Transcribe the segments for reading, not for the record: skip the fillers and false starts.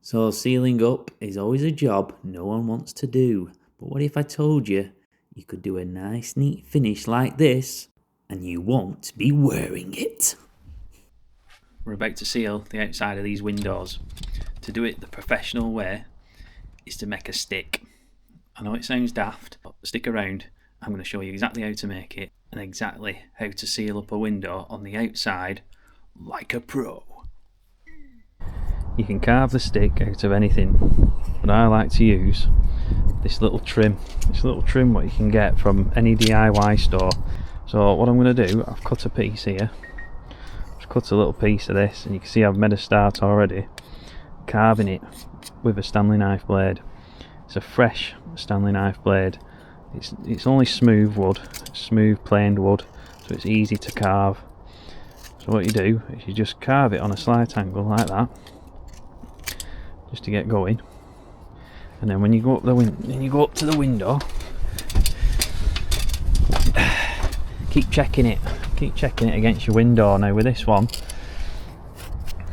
So sealing up is always a job no one wants to do. But what if I told you you could do a nice neat finish like this and you won't be wearing it? We're about to seal the outside of these windows. To do it the professional way is to make a stick. I know it sounds daft, but stick around. I'm going to show you exactly how to make it and exactly how to seal up a window on the outside like a pro. You can carve the stick out of anything, but I like to use this little trim what you can get from any DIY store. So what I'm going to do, I've cut a piece here, just cut a little piece of this, and you can see I've made a start already carving it with a Stanley knife blade. It's a fresh Stanley knife blade. It's only smooth wood, smooth planed wood, so it's easy to carve. So what you do is you just carve it on a slight angle like that, just to get going, and then when you go up to the window, keep checking it against your window. Now with this one,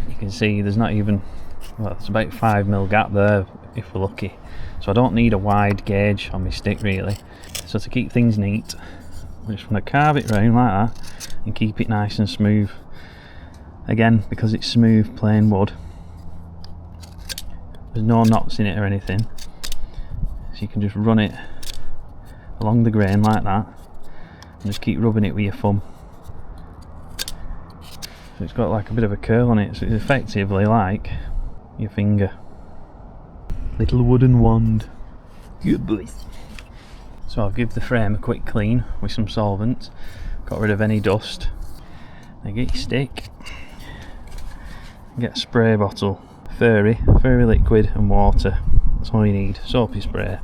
you can see there's not even, well, it's about 5mm gap there if we're lucky, so I don't need a wide gauge on my stick really. So to keep things neat, I'm just going to carve it round like that and keep it nice and smooth. Again, because it's smooth plain wood, there's no knots in it or anything, so you can just run it along the grain like that and just keep rubbing it with your thumb. So it's got like a bit of a curl on it, so it's effectively like your finger. Little wooden wand. Good boy. So I'll give the frame a quick clean with some solvent, got rid of any dust. Now get your stick, get a spray bottle, fairy liquid and water, that's all you need, soapy spray,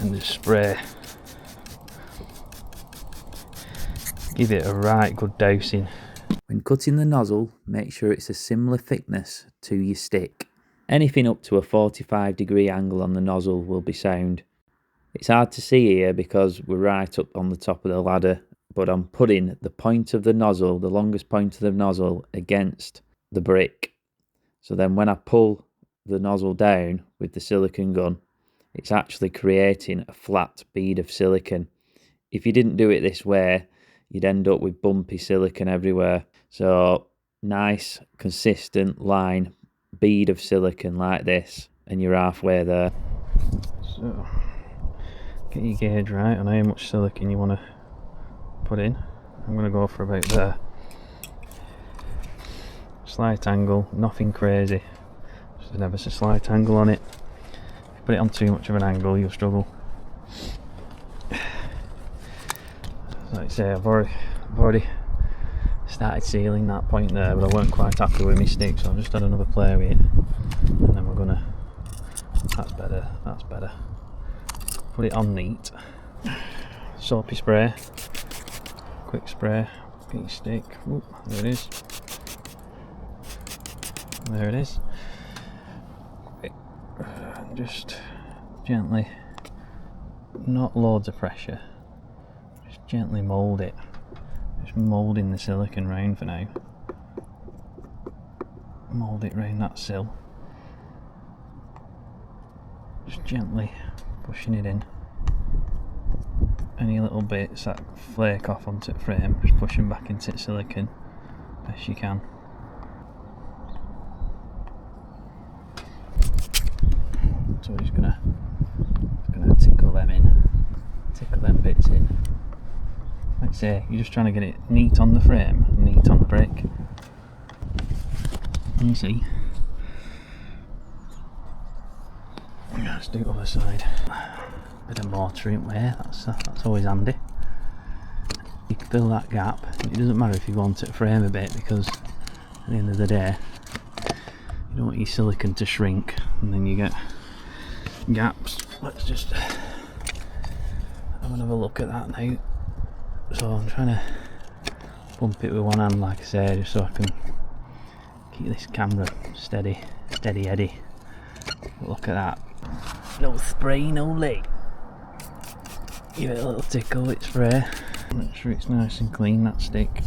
and just spray. Give it a right good dousing. When cutting the nozzle, make sure it's a similar thickness to your stick. Anything up to a 45-degree angle on the nozzle will be sound. It's hard to see here because we're right up on the top of the ladder, but I'm putting the point of the nozzle, the longest point of the nozzle, against the brick. So then when I pull the nozzle down with the silicone gun, it's actually creating a flat bead of silicone. If you didn't do it this way, you'd end up with bumpy silicone everywhere. So nice, consistent line, bead of silicone like this, and you're halfway there. So get your gauge right on how much silicone you want to put in. I'm going to go for about there. Slight angle, nothing crazy, just an ever so slight angle on it. If you put it on too much of an angle, you'll struggle. Like I say, I've already started sealing that point there, but I weren't quite happy with my stick, so I've just had another play with it, and then we're gonna, that's better, put it on neat. Soapy spray, quick spray, get your stick. Ooh, there it is. Just gently, not loads of pressure, just gently mould it. Just moulding the silicone round for now. Mould it round that sill. Just gently pushing it in. Any little bits that flake off onto the frame, just push them back into the silicone best you can. So we're just gonna tickle them bits in. Like I say, you're just trying to get it neat on the frame, neat on the brick. And you see, let's do the other side. Bit of mortaring there, that's always handy. You can fill that gap. It doesn't matter if you want it to frame a bit, because at the end of the day, you don't want your silicone to shrink and then you get gaps. Let's just have another look at that now. So I'm trying to bump it with one hand, like I say, just so I can keep this camera steady Eddie. Look at that. No spray, no lay. Give it a little tickle with spray. Make sure it's nice and clean, that stick.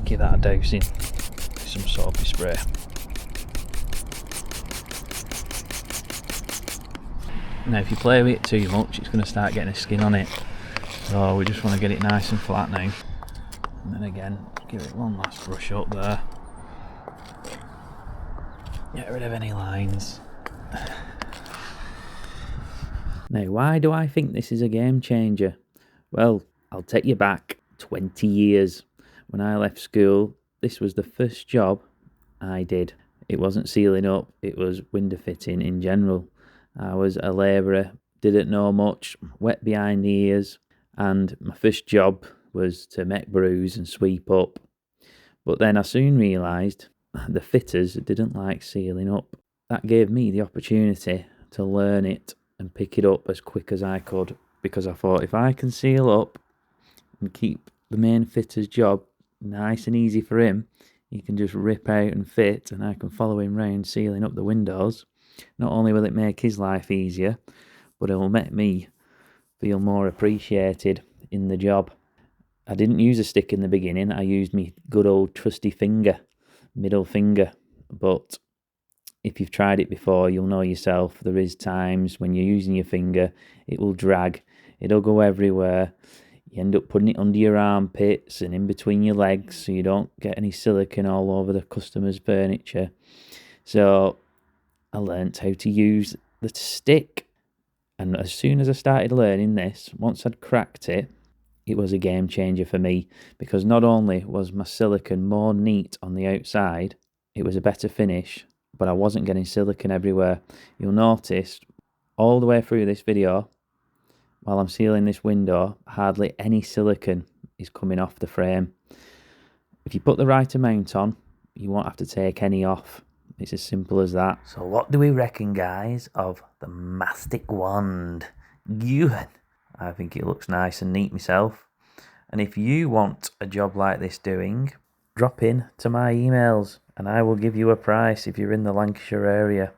Give that a dousing with some soapy spray. Now if you play with it too much, it's going to start getting a skin on it. So we just want to get it nice and flat now. And then again, give it one last brush up there. Get rid of any lines. Now, why do I think this is a game changer? Well, I'll take you back 20 years. When I left school, this was the first job I did. It wasn't sealing up, it was window fitting in general. I was a labourer, didn't know much, wet behind the ears, and my first job was to make brews and sweep up. But then I soon realised the fitters didn't like sealing up. That gave me the opportunity to learn it and pick it up as quick as I could, because I thought if I can seal up and keep the main fitter's job nice and easy for him, he can just rip out and fit and I can follow him round sealing up the windows. Not only will it make his life easier, but it will make me feel more appreciated in the job. I didn't use a stick in the beginning, I used my good old trusty finger, middle finger, but if you've tried it before, you'll know yourself, there is times when you're using your finger, it will drag, it'll go everywhere. You end up putting it under your armpits and in between your legs so you don't get any silicone all over the customer's furniture. So I learnt how to use the stick. And as soon as I started learning this, once I'd cracked it, it was a game changer for me, because not only was my silicone more neat on the outside, it was a better finish, but I wasn't getting silicone everywhere. You'll notice all the way through this video, while I'm sealing this window, hardly any silicone is coming off the frame. If you put the right amount on, you won't have to take any off. It's as simple as that. So what do we reckon, guys, of the mastic wand? Good. I think it looks nice and neat myself. And if you want a job like this doing, drop in to my emails and I will give you a price if you're in the Lancashire area.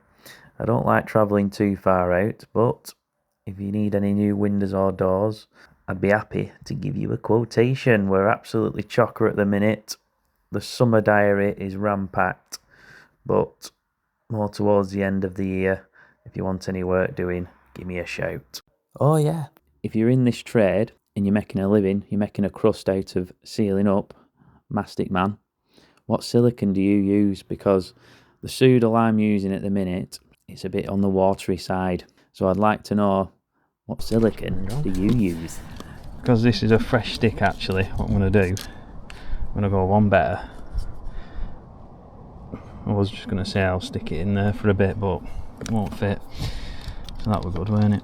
I don't like travelling too far out, but if you need any new windows or doors, I'd be happy to give you a quotation. We're absolutely chocker at the minute. The summer diary is ram-packed, but more towards the end of the year. If you want any work doing, give me a shout. Oh yeah, if you're in this trade and you're making a living, you're making a crust out of sealing up, mastic man, what silicone do you use? Because the Soodle I'm using at the minute, it's a bit on the watery side. So I'd like to know, what silicone do you use? Because this is a fresh stick actually, what I'm going to do, I'm going to go one better. I was just going to say I'll stick it in there for a bit, but it won't fit. So that was good, weren't it?